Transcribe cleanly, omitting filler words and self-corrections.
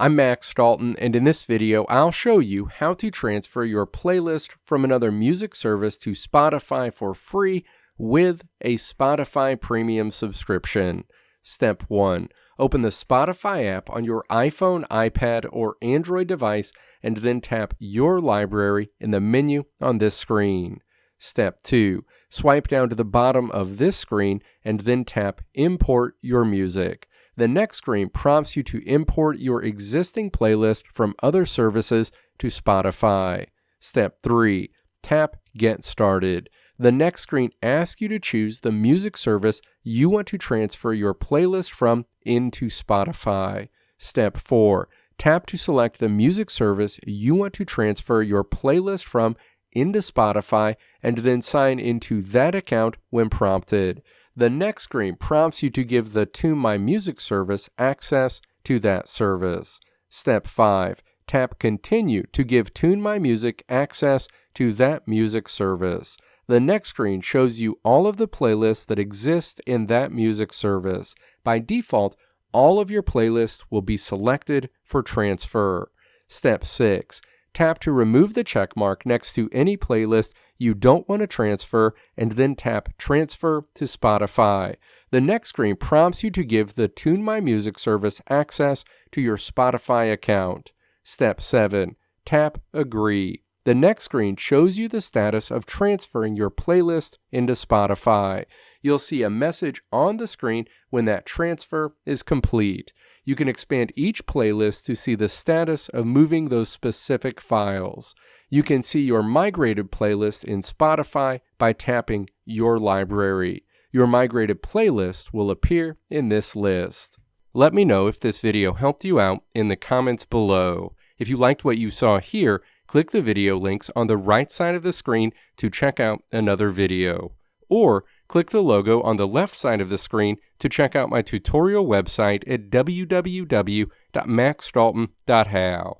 I'm Max Dalton, and in this video, I'll show you how to transfer your playlist from another music service to Spotify for free with a Spotify Premium subscription. Step 1. Open the Spotify app on your iPhone, iPad, or Android device, and then tap Your Library in the menu on this screen. Step 2. Swipe down to the bottom of this screen and then tap Import Your Music. The next screen prompts you to import your existing playlist from other services to Spotify. Step 3. Tap Get Started. The next screen asks you to choose the music service you want to transfer your playlist from into Spotify. Step 4. Tap to select the music service you want to transfer your playlist from into Spotify and then sign into that account when prompted. The next screen prompts you to give the Tune My Music service access to that service. Step 5. Tap Continue to give Tune My Music access to that music service. The next screen shows you all of the playlists that exist in that music service. By default, all of your playlists will be selected for transfer. Step 6. Tap to remove the checkmark next to any playlist you don't want to transfer and then tap Transfer to Spotify. The next screen prompts you to give the Tune My Music service access to your Spotify account. Step 7. Tap Agree. The next screen shows you the status of transferring your playlist into Spotify. You'll see a message on the screen when that transfer is complete. You can expand each playlist to see the status of moving those specific files. You can see your migrated playlist in Spotify by tapping Your Library. Your migrated playlist will appear in this list. Let me know if this video helped you out in the comments below. If you liked what you saw here, click the video links on the right side of the screen to check out another video. Or click the logo on the left side of the screen to check out my tutorial website at www.maxdalton.how.